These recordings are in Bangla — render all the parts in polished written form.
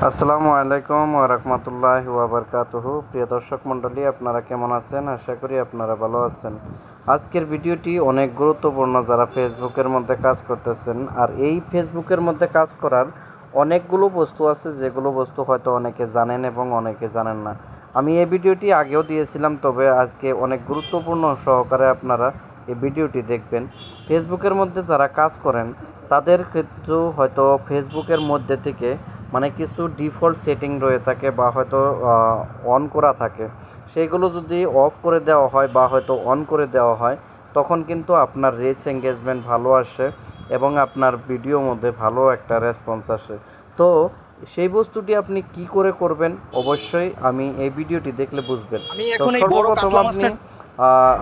আসসালামু আলাইকুম ওয়া রাহমাতুল্লাহি ওয়া বারাকাতুহু। প্রিয় দর্শক মণ্ডলী, আপনারা কেমন আছেন? আশা করি আপনারা ভালো আছেন। আজকের ভিডিওটি অনেক গুরুত্বপূর্ণ যারা ফেসবুকের মধ্যে কাজ করতেছেন। আর এই ফেসবুকের মধ্যে কাজ করার অনেকগুলো বস্তু আছে, যেগুলো বস্তু হয়তো অনেকে জানেন এবং অনেকে জানেন না। আমি এই ভিডিওটি আগেও দিয়েছিলাম, তবে আজকে অনেক গুরুত্বপূর্ণ সহকারে আপনারা এই ভিডিওটি দেখবেন। ফেসবুকের মধ্যে যারা কাজ করেন তাদের ক্ষেত্রেও হয়তো ফেসবুকের মধ্যে থেকে কিছু ডিফল্ট সেটিং রয়ে থাকে বা হয়তো অন করা থাকে, সেগুলো যদি অফ করে দেওয়া হয় বা হয়তো অন করে দেওয়া হয়, তখন কিন্তু আপনার রিচ এঙ্গেজমেন্ট ভালো আসে এবং আপনার ভিডিওর মধ্যে ভালো একটা রেসপন্স আসে। তো সেই বস্তুটি আপনি কি করে করবেন, অবশ্যই আমি এই ভিডিওটি দেখলে বুঝবেন। তো সর্বপ্রথম আপনি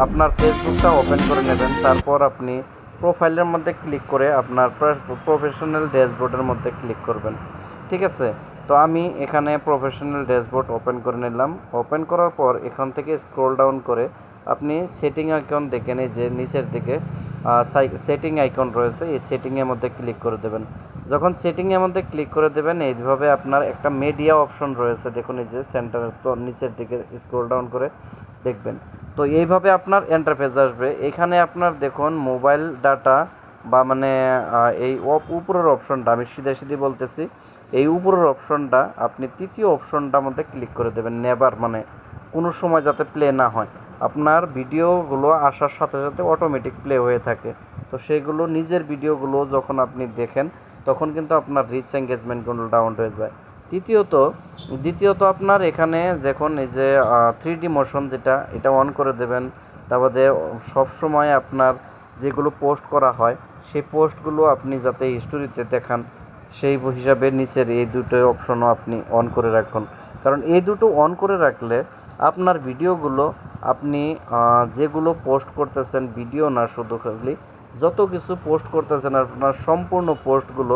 আপনার ফেসবুকটা ওপেন করে নেবেন। তারপর আপনি প্রোফাইলের মধ্যে ক্লিক করে আপনার প্রফেশনাল ড্যাশবোর্ডের মধ্যে ক্লিক করবেন। ঠিক আছে, তো আমি এখানে প্রফেশনাল ড্যাশবোর্ড ওপেন করে নিলাম। ওপেন করার পর এখান থেকে স্ক্রল ডাউন করে আপনি সেটিং আইকন দেখেন, এই যে নিচের দিকে সেটিং আইকন রয়েছে, এই সেটিংয়ের মধ্যে ক্লিক করে দেবেন। যখন সেটিংয়ের মধ্যে ক্লিক করে দেবেন, এইভাবে আপনার একটা মিডিয়া অপশন রয়েছে, দেখুন এই যে সেন্টারের তো নিচের দিকে স্ক্রল ডাউন করে দেখবেন। তো এইভাবে আপনার ইন্টারফেস আসবে। এখানে আপনার দেখুন মোবাইল ডাটা বা এই উপরের অপশনটা, আমি সিধে বলতেছি, এই উপরের অপশনটা আপনি তৃতীয় অপশনটার মধ্যে ক্লিক করে দেবেন। নেবার কোনো সময় যাতে প্লে না হয়, আপনার ভিডিওগুলো আসার সাথে সাথে অটোমেটিক প্লে হয়ে থাকে। তো সেগুলো নিজের ভিডিওগুলো যখন আপনি দেখেন, তখন কিন্তু আপনার রিচ এঙ্গেজমেন্টগুলো ডাউন হয়ে যায়। দ্বিতীয়ত আপনার এখানে দেখুন এই যে 3D মোশন, এটা অন করে দেবেন। তারপরে সবসময় আপনার যেগুলো পোস্ট করা হয় সেই পোস্টগুলো আপনি যাতে স্টোরিতে দেখান, সেই হিসাবে নিচের এই দুটো অপশনও আপনি অন করে রাখুন। কারণ এই দুটো অন করে রাখলে আপনার ভিডিওগুলো আপনি যেগুলো পোস্ট করতেছেন, ভিডিও না শুধু খালি যত কিছু পোস্ট করতেছেন, আপনার সম্পূর্ণ পোস্টগুলো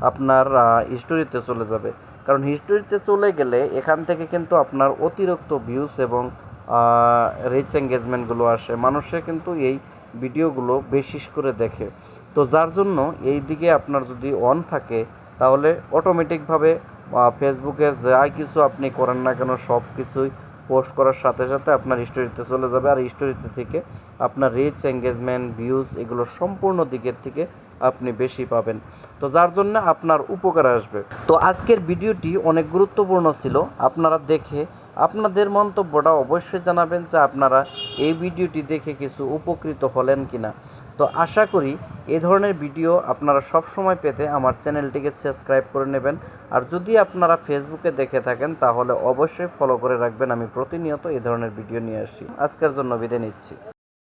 আপনার হিস্টোরিতে চলে যাবে। কারণ হিস্টোরিতে চলে গেলে এখান থেকে কিন্তু আপনার অতিরিক্ত ভিউজ এবং রিচ এঙ্গেজমেন্টগুলো আসে। মানুষে কিন্তু এই ভিডিওগুলো বেশি করে দেখে। তো যার জন্য এই দিকে আপনার যদি অন থাকে, তাহলে অটোমেটিকভাবে ফেসবুকের যা কিছু আপনি করেন না কেন, সব কিছুই পোস্ট করার সাথে সাথে আপনার স্টোরিতে চলে যাবে। আর স্টোরিতে থেকে আপনার রিচ এঙ্গেজমেন্ট ভিউজ এগুলো সম্পূর্ণ দিকের থেকে আপনি বেশি পাবেন। তো যার জন্য আপনার উপকার আসবে। তো আজকের ভিডিওটি অনেক গুরুত্বপূর্ণ ছিল। আপনারা দেখে আপনাদের মন্তব্যটা অবশ্যই জানাবেন যে আপনারা এই ভিডিওটি দেখে কিছু উপকৃত হলেন কিনা। তো আশা করি এই ধরনের ভিডিও আপনারা সব সময় পেতে আমার চ্যানেলটিকে সাবস্ক্রাইব করে নেবেন। আর যদি আপনারা ফেসবুকে দেখে থাকেন, তাহলে অবশ্যই ফলো করে রাখবেন। আমি প্রতিনিয়ত এই ধরনের ভিডিও নিয়ে আসি। আজকের জন্য বিদায় নিচ্ছি।